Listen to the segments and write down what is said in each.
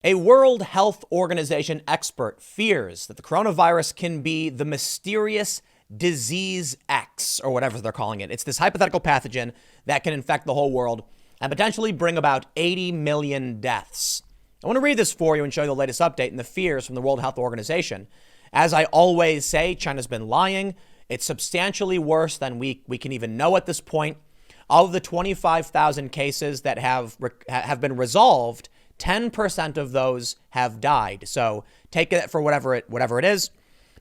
A World Health Organization expert fears that the coronavirus can be the mysterious disease X, or whatever they're calling it. It's this hypothetical pathogen that can infect the whole world and potentially bring about 80 million deaths. I want to read this for you and show you the latest update and the fears from the World Health Organization. As I always say, China's been lying. It's substantially worse than we can even know at this point. Of the 25,000 cases that have been resolved, 10% of those have died. So take it for whatever it is.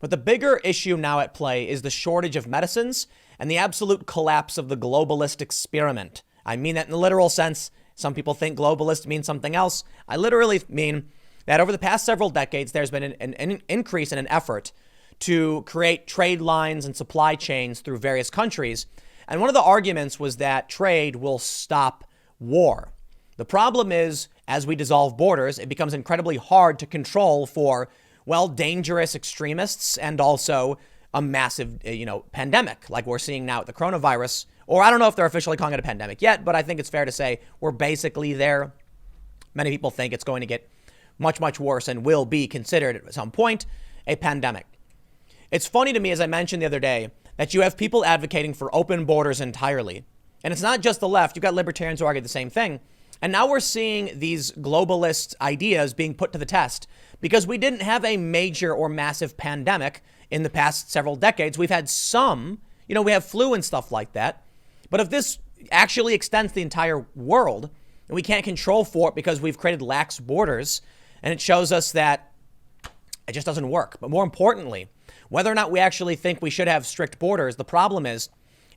But the bigger issue now at play is the shortage of medicines and the absolute collapse of the globalist experiment. I mean that in the literal sense. Some people think globalist means something else. I literally mean that over the past several decades, there's been an increase in an effort to create trade lines and supply chains through various countries. And one of the arguments was that trade will stop war. The problem is, as we dissolve borders, it becomes incredibly hard to control for, well, dangerous extremists and also a massive, pandemic like we're seeing now with the coronavirus. Or I don't know if they're officially calling it a pandemic yet, but I think it's fair to say we're basically there. Many people think it's going to get much, much worse and will be considered at some point a pandemic. It's funny to me, as I mentioned the other day, that you have people advocating for open borders entirely. And it's not just the left. You've got libertarians who argue the same thing. And now we're seeing these globalist ideas being put to the test because we didn't have a major or massive pandemic in the past several decades. We've had some, we have flu and stuff like that. But if this actually extends the entire world and we can't control for it because we've created lax borders, and it shows us that it just doesn't work. But more importantly, whether or not we actually think we should have strict borders, the problem is,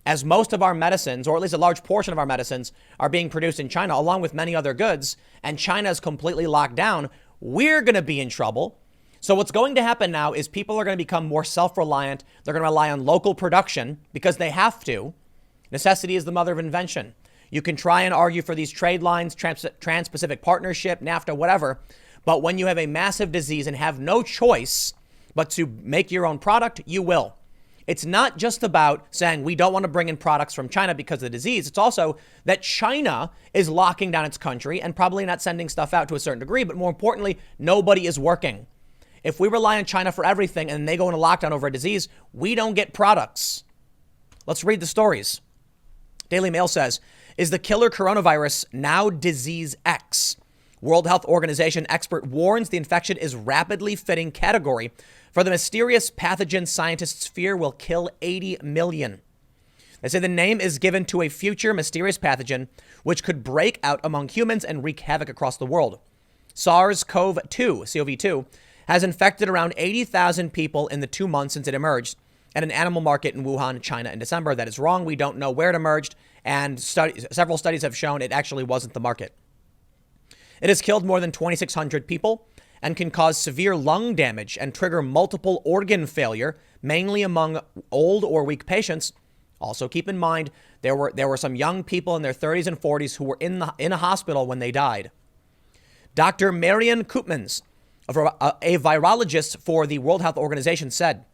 as most of our medicines, or at least a large portion of our medicines, are being produced in China, along with many other goods, and China is completely locked down, we're going to be in trouble. So what's going to happen now is people are going to become more self-reliant. They're going to rely on local production because they have to. Necessity is the mother of invention. You can try and argue for these trade lines, Trans-Pacific Partnership, NAFTA, whatever. But when you have a massive disease and have no choice but to make your own product, you will. It's not just about saying we don't want to bring in products from China because of the disease. It's also that China is locking down its country and probably not sending stuff out to a certain degree. But more importantly, nobody is working. If we rely on China for everything and they go into lockdown over a disease, we don't get products. Let's read the stories. Daily Mail says, is the killer coronavirus now disease X? World Health Organization expert warns the infection is rapidly fitting category for the mysterious pathogen scientists fear will kill 80 million. They say the name is given to a future mysterious pathogen which could break out among humans and wreak havoc across the world. SARS-CoV-2, CoV-2, has infected around 80,000 people in the 2 months since it emerged at an animal market in Wuhan, China in December. That is wrong. We don't know where it emerged, and several studies have shown it actually wasn't the market. It has killed more than 2,600 people and can cause severe lung damage and trigger multiple organ failure, mainly among old or weak patients. Also, keep in mind, there were some young people in their 30s and 40s who were in a hospital when they died. Dr. Marian Koopmans, a virologist for the World Health Organization, said,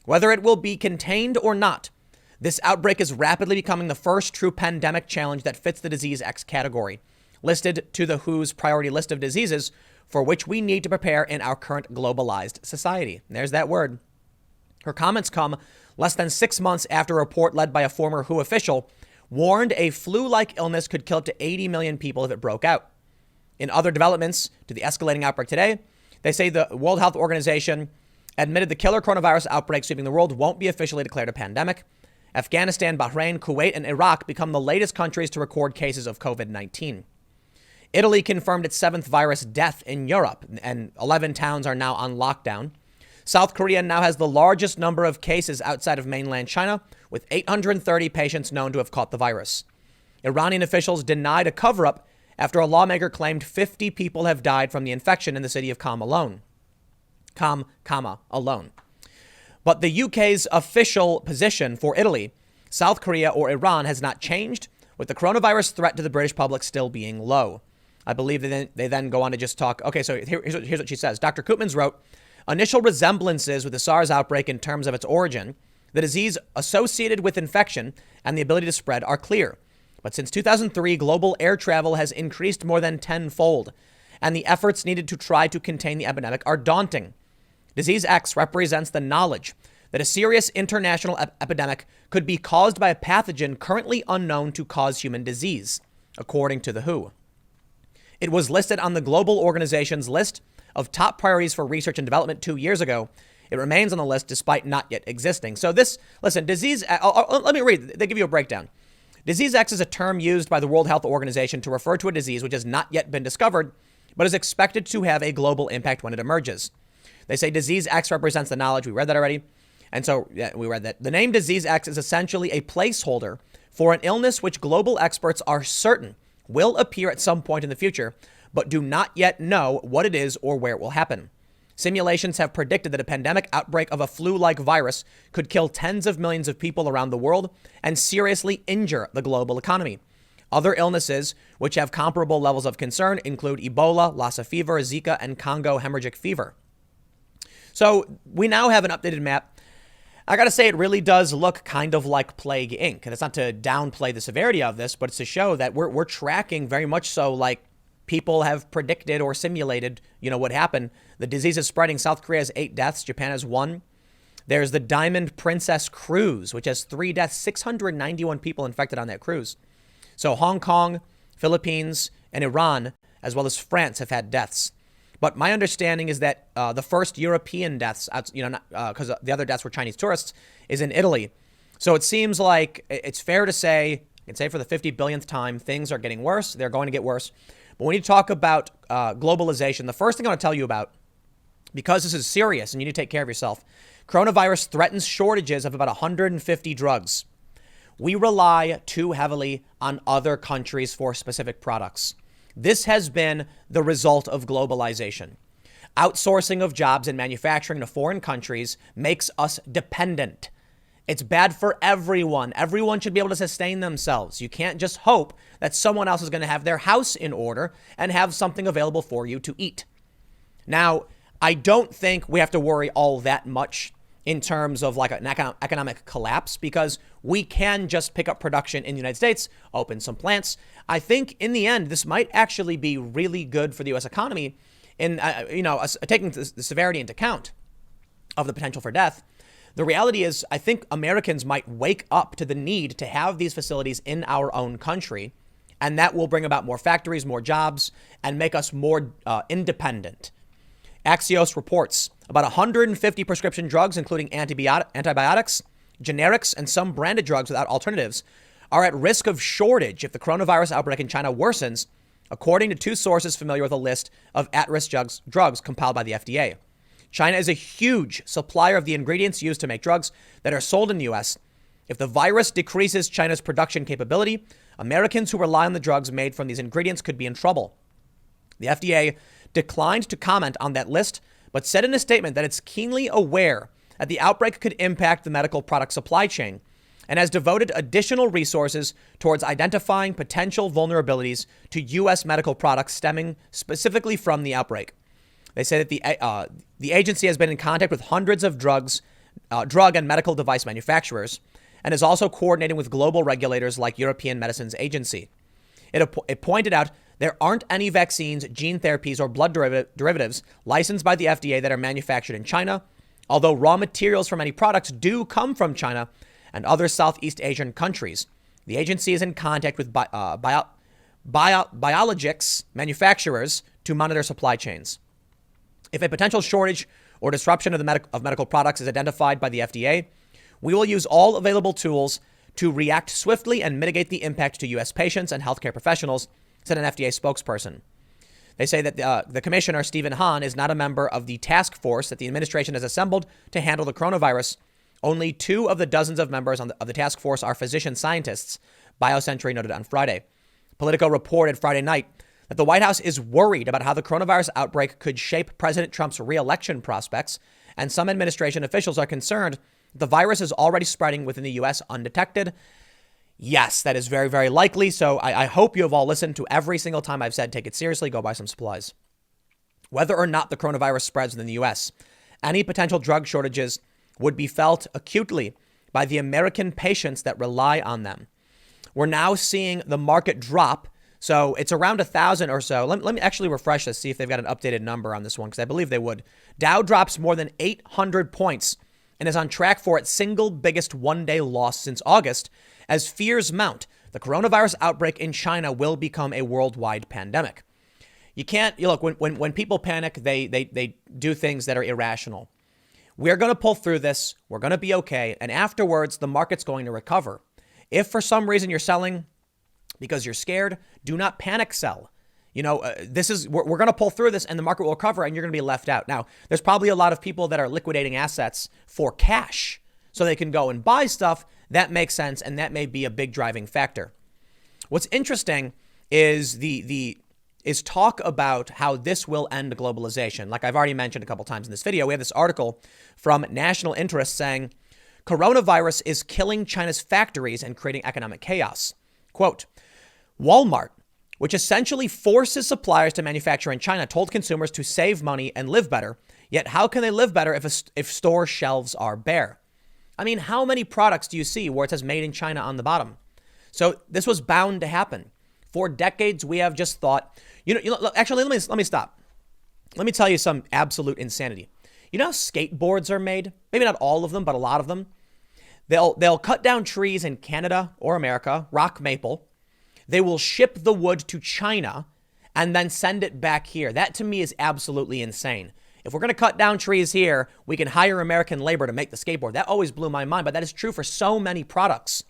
whether it will be contained or not, this outbreak is rapidly becoming the first true pandemic challenge that fits the disease X category, listed to the WHO's priority list of diseases for which we need to prepare in our current globalized society. And there's that word. Her comments come less than 6 months after a report led by a former WHO official warned a flu-like illness could kill up to 80 million people if it broke out. In other developments to the escalating outbreak today, they say the World Health Organization admitted the killer coronavirus outbreak sweeping the world won't be officially declared a pandemic. Afghanistan, Bahrain, Kuwait, and Iraq become the latest countries to record cases of COVID-19. Italy confirmed its 7th virus death in Europe, and 11 towns are now on lockdown. South Korea now has the largest number of cases outside of mainland China, with 830 patients known to have caught the virus. Iranian officials denied a cover-up after a lawmaker claimed 50 people have died from the infection in the city of Qam alone. But the UK's official position for Italy, South Korea, or Iran has not changed, with the coronavirus threat to the British public still being low. I believe they then go on to just talk. Okay, so here's what she says. Dr. Koopmans wrote, initial resemblances with the SARS outbreak in terms of its origin, the disease associated with infection, and the ability to spread are clear. But since 2003, global air travel has increased more than tenfold. and the efforts needed to try to contain the epidemic are daunting. Disease X represents the knowledge that a serious international epidemic could be caused by a pathogen currently unknown to cause human disease, according to the WHO. It was listed on the global organization's list of top priorities for research and development 2 years ago. It remains on the list despite not yet existing. So disease, let me read, they give you a breakdown. Disease X is a term used by the World Health Organization to refer to a disease which has not yet been discovered, but is expected to have a global impact when it emerges. They say Disease X represents the knowledge. We read that already. And so we read that. The name Disease X is essentially a placeholder for an illness which global experts are certain will appear at some point in the future, but do not yet know what it is or where it will happen. Simulations have predicted that a pandemic outbreak of a flu-like virus could kill tens of millions of people around the world and seriously injure the global economy. Other illnesses which have comparable levels of concern include Ebola, Lassa fever, Zika, and Congo hemorrhagic fever. So we now have an updated map. I got to say, it really does look kind of like Plague Inc. And it's not to downplay the severity of this, but it's to show that we're tracking very much so like people have predicted or simulated, what happened. The disease is spreading. South Korea has 8 deaths. Japan has 1. There's the Diamond Princess cruise, which has 3 deaths, 691 people infected on that cruise. So Hong Kong, Philippines, and Iran, as well as France, have had deaths. But my understanding is that the first European deaths, because the other deaths were Chinese tourists, is in Italy. So it seems like it's fair to say, I can say for the 50 billionth time, things are getting worse. They're going to get worse. But when you talk about globalization, the first thing I want to tell you about, because this is serious and you need to take care of yourself, coronavirus threatens shortages of about 150 drugs. We rely too heavily on other countries for specific products. This has been the result of globalization. Outsourcing of jobs and manufacturing to foreign countries makes us dependent. It's bad for everyone. Everyone should be able to sustain themselves. You can't just hope that someone else is going to have their house in order and have something available for you to eat. Now, I don't think we have to worry all that much in terms of like an economic collapse, because we can just pick up production in the United States, open some plants. I think in the end, this might actually be really good for the U.S. economy in, taking the severity into account of the potential for death. The reality is, I think Americans might wake up to the need to have these facilities in our own country, and that will bring about more factories, more jobs, and make us more independent. Axios reports about 150 prescription drugs, including antibiotics, generics, and some branded drugs without alternatives, are at risk of shortage if the coronavirus outbreak in China worsens, according to 2 sources familiar with a list of at-risk drugs compiled by the FDA. China is a huge supplier of the ingredients used to make drugs that are sold in the U.S. If the virus decreases China's production capability, Americans who rely on the drugs made from these ingredients could be in trouble. The FDA declined to comment on that list, but said in a statement that it's keenly aware that the outbreak could impact the medical product supply chain and has devoted additional resources towards identifying potential vulnerabilities to U.S. medical products stemming specifically from the outbreak. They say that the agency has been in contact with hundreds of drug and medical device manufacturers and is also coordinating with global regulators like European Medicines Agency. It pointed out there aren't any vaccines, gene therapies, or blood derivatives licensed by the FDA that are manufactured in China, although raw materials for many products do come from China and other Southeast Asian countries. The agency is in contact with biologics manufacturers to monitor supply chains. If a potential shortage or disruption of medical products is identified by the FDA, we will use all available tools to react swiftly and mitigate the impact to U.S. patients and healthcare professionals, said an FDA spokesperson. They say that the commissioner, Stephen Hahn, is not a member of the task force that the administration has assembled to handle the coronavirus. Only 2 of the dozens of members of the task force are physician scientists, BioCentury noted on Friday. Politico reported Friday night that the White House is worried about how the coronavirus outbreak could shape President Trump's re-election prospects, and some administration officials are concerned that the virus is already spreading within the U.S. undetected. Yes, that is very, very likely. So I hope you have all listened to every single time I've said take it seriously, go buy some supplies. Whether or not the coronavirus spreads within the U.S., any potential drug shortages would be felt acutely by the American patients that rely on them. We're now seeing the market drop So it's around 1,000 or so. Let me actually refresh this, see if they've got an updated number on this one, because I believe they would. Dow drops more than 800 points and is on track for its single biggest one-day loss since August, as fears mount. The coronavirus outbreak in China will become a worldwide pandemic. You can't, look, when people panic, they do things that are irrational. We're going to pull through this. We're going to be okay. And afterwards, the market's going to recover. If for some reason you're selling because you're scared, do not panic sell. We're going to pull through this and the market will recover and you're going to be left out. Now, there's probably a lot of people that are liquidating assets for cash so they can go and buy stuff. That makes sense. And that may be a big driving factor. What's interesting is is talk about how this will end globalization. Like I've already mentioned a couple times in this video, we have this article from National Interest saying coronavirus is killing China's factories and creating economic chaos. Quote, Walmart, which essentially forces suppliers to manufacture in China, told consumers to save money and live better. Yet how can they live better if store shelves are bare? I mean, how many products do you see where it says made in China on the bottom? So this was bound to happen. For decades, we have just thought, actually, let me stop. Let me tell you some absolute insanity. You know how skateboards are made? Maybe not all of them, but a lot of them. They'll cut down trees in Canada or America, rock maple. They will ship the wood to China and then send it back here. That to me is absolutely insane. If we're going to cut down trees here, we can hire American labor to make the skateboard. That always blew my mind, but that is true for so many products.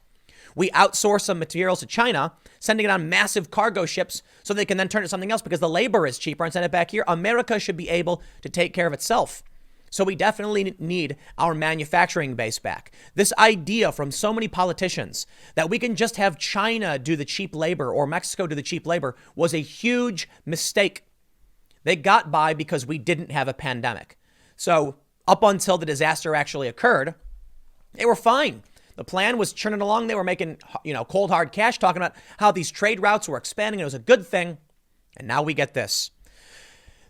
We outsource some materials to China, sending it on massive cargo ships so they can then turn it to something else because the labor is cheaper and send it back here. America should be able to take care of itself. So we definitely need our manufacturing base back. This idea from so many politicians that we can just have China do the cheap labor or Mexico do the cheap labor was a huge mistake. They got by because we didn't have a pandemic. So up until the disaster actually occurred, they were fine. The plan was churning along. They were making, cold hard cash, talking about how these trade routes were expanding. It was a good thing. And now we get this.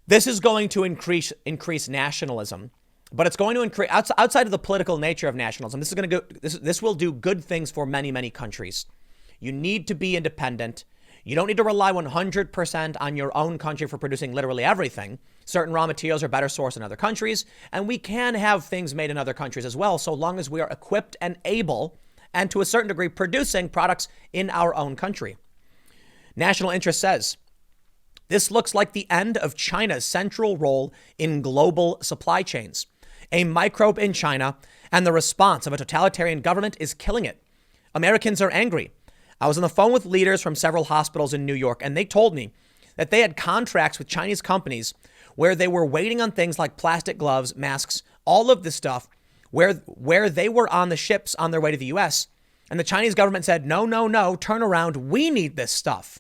This is going to increase nationalism, but it's going to increase outside of the political nature of nationalism. This will do good things for many, many countries. You need to be independent. You don't need to rely 100% on your own country for producing literally everything. Certain raw materials are better sourced in other countries, and we can have things made in other countries as well, so long as we are equipped and able, and to a certain degree, producing products in our own country. National Interest says, this looks like the end of China's central role in global supply chains. A microbe in China and the response of a totalitarian government is killing it. Americans are angry. I was on the phone with leaders from several hospitals in New York, and they told me that they had contracts with Chinese companies where they were waiting on things like plastic gloves, masks, all of this stuff, where they were on the ships on their way to the U.S. And the Chinese government said, no, turn around. We need this stuff,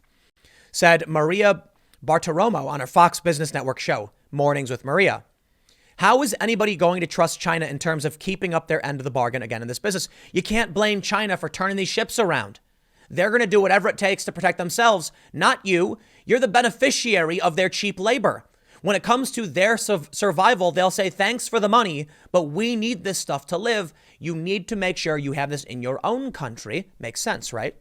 said Maria Bartiromo on her Fox Business Network show, Mornings with Maria. How is anybody going to trust China in terms of keeping up their end of the bargain again in this business? You can't blame China for turning these ships around. They're going to do whatever it takes to protect themselves, not you. You're the beneficiary of their cheap labor. When it comes to their survival, they'll say, thanks for the money, but we need this stuff to live. You need to make sure you have this in your own country. Makes sense, right?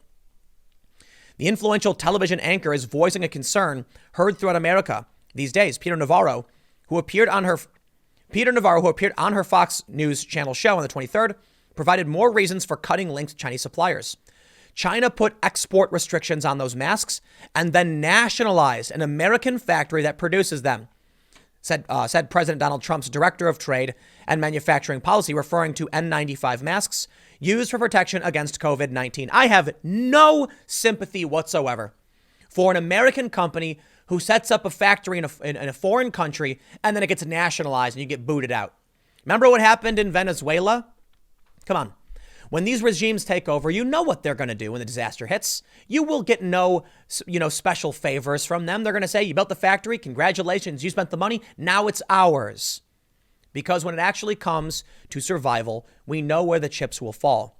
The influential television anchor is voicing a concern heard throughout America these days. Peter Navarro, who appeared on her Fox News Channel show on the 23rd, provided more reasons for cutting links to Chinese suppliers. China put export restrictions on those masks and then nationalized an American factory that produces them, said President Donald Trump's director of trade and manufacturing policy, referring to N95 masks used for protection against COVID-19. I have no sympathy whatsoever for an American company who sets up a factory in a foreign country and then it gets nationalized and you get booted out. Remember what happened in Venezuela? Come on. When these regimes take over, you know what they're going to do when the disaster hits. You will get no, special favors from them. They're going to say, you built the factory. Congratulations. You spent the money. Now it's ours. Because when it actually comes to survival, we know where the chips will fall.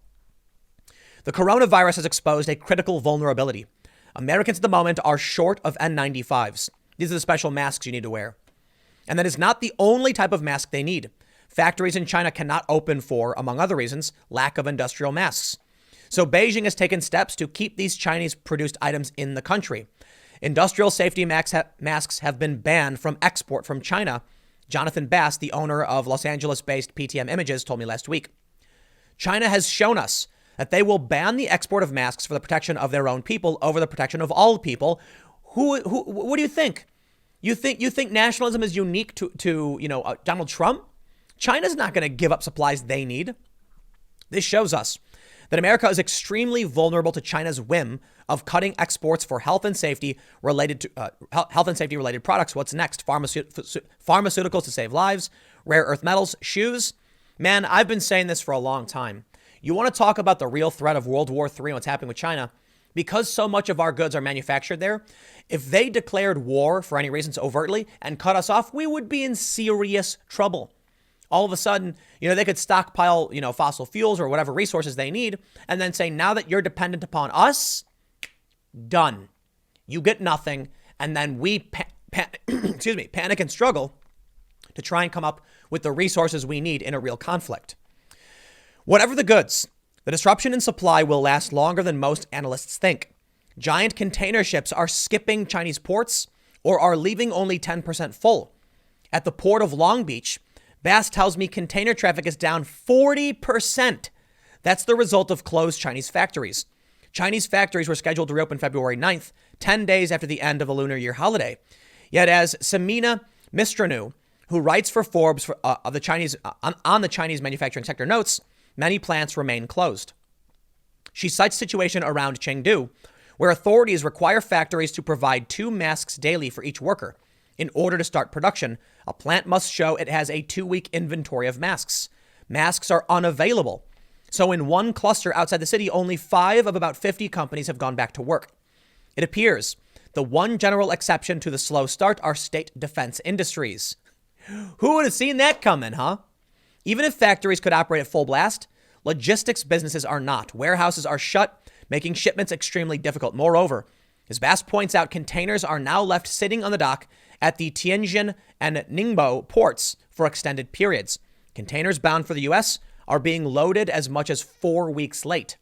The coronavirus has exposed a critical vulnerability. Americans at the moment are short of N95s. These are the special masks you need to wear. And that is not the only type of mask they need. Factories in China cannot open for, among other reasons, lack of industrial masks. So Beijing has taken steps to keep these Chinese-produced items in the country. Industrial safety masks have been banned from export from China. Jonathan Bass, the owner of Los Angeles-based PTM Images, told me last week. China has shown us that they will ban the export of masks for the protection of their own people over the protection of all people. What do you think? You think nationalism is unique to Donald Trump? China's not going to give up supplies they need. This shows us that America is extremely vulnerable to China's whim of cutting exports for health and safety related products. What's next? Pharmaceuticals to save lives, rare earth metals, shoes. Man, I've been saying this for a long time. You want to talk about the real threat of World War III and what's happening with China? Because so much of our goods are manufactured there, if they declared war for any reasons overtly and cut us off, we would be in serious trouble. All of a sudden, they could stockpile, fossil fuels or whatever resources they need and then say, now that you're dependent upon us, done. You get nothing. And then we panic and struggle to try and come up with the resources we need in a real conflict. Whatever the goods, the disruption in supply will last longer than most analysts think. Giant container ships are skipping Chinese ports or are leaving only 10% full. At the port of Long Beach, Bass tells me container traffic is down 40%. That's the result of closed Chinese factories. Chinese factories were scheduled to reopen February 9th, 10 days after the end of the Lunar Year holiday. Yet as Samina Mistranu, who writes for Forbes on the Chinese manufacturing sector, notes, many plants remain closed. She cites a situation around Chengdu, where authorities require factories to provide 2 masks daily for each worker. In order to start production, a plant must show it has a 2-week inventory of masks. Masks are unavailable. So in one cluster outside the city, only 5 of about 50 companies have gone back to work. It appears the one general exception to the slow start are state defense industries. Who would have seen that coming, huh? Even if factories could operate at full blast, logistics businesses are not. Warehouses are shut, making shipments extremely difficult. Moreover, as Bass points out, containers are now left sitting on the dock at the Tianjin and Ningbo ports for extended periods. Containers bound for the U.S. are being loaded as much as 4 weeks late.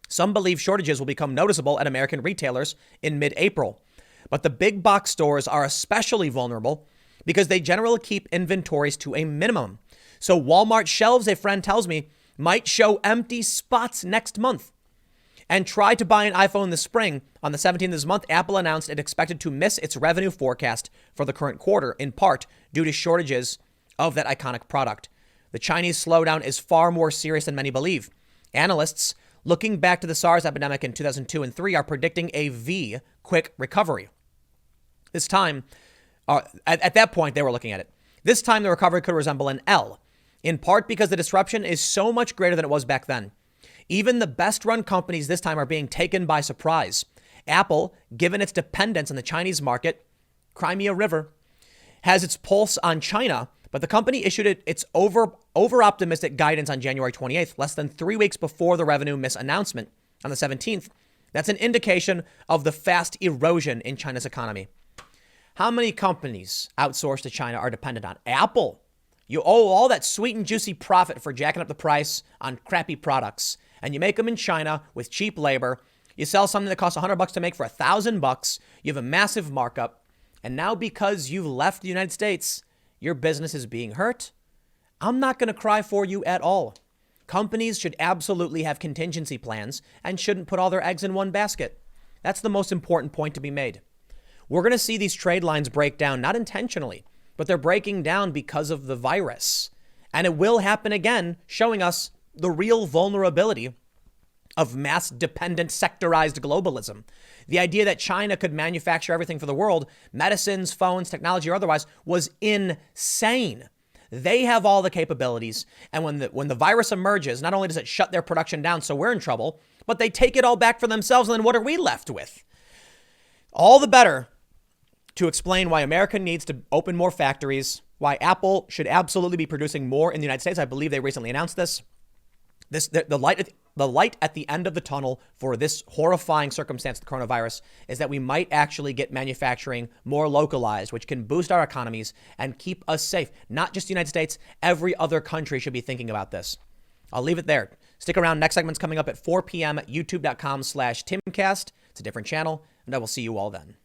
Some believe shortages will become noticeable at American retailers in mid-April. But the big box stores are especially vulnerable because they generally keep inventories to a minimum. So Walmart shelves, a friend tells me, might show empty spots next month. And try to buy an iPhone this spring. On the 17th of this month, Apple announced it expected to miss its revenue forecast for the current quarter, in part due to shortages of that iconic product. The Chinese slowdown is far more serious than many believe. Analysts, looking back to the SARS epidemic in 2002 and 2003, are predicting a V quick recovery. This time, at that point, they were looking at it. This time, the recovery could resemble an L, in part because the disruption is so much greater than it was back then. Even the best-run companies this time are being taken by surprise. Apple, given its dependence on the Chinese market, Crimea River, has its pulse on China, but the company issued its over-optimistic guidance on January 28th, less than 3 weeks before the revenue miss announcement on the 17th. That's an indication of the fast erosion in China's economy. How many companies outsourced to China are dependent on Apple? You owe all that sweet and juicy profit for jacking up the price on crappy products. And you make them in China with cheap labor. You sell something that costs $100 to make for $1,000. You have a massive markup. And now because you've left the United States, your business is being hurt. I'm not going to cry for you at all. Companies should absolutely have contingency plans and shouldn't put all their eggs in one basket. That's the most important point to be made. We're going to see these trade lines break down, not intentionally, but they're breaking down because of the virus. And it will happen again, showing us the real vulnerability of mass-dependent, sectorized globalism. The idea that China could manufacture everything for the world, medicines, phones, technology, or otherwise, was insane. They have all the capabilities, and when the virus emerges, not only does it shut their production down, so we're in trouble, but they take it all back for themselves, and then what are we left with? All the better to explain why America needs to open more factories, why Apple should absolutely be producing more in the United States. I believe they recently announced this. The light at the end of the tunnel for this horrifying circumstance, the coronavirus, is that we might actually get manufacturing more localized, which can boost our economies and keep us safe. Not just the United States, every other country should be thinking about this. I'll leave it there. Stick around. Next segment's coming up at 4 p.m. at youtube.com/Timcast. It's a different channel. and I will see you all then.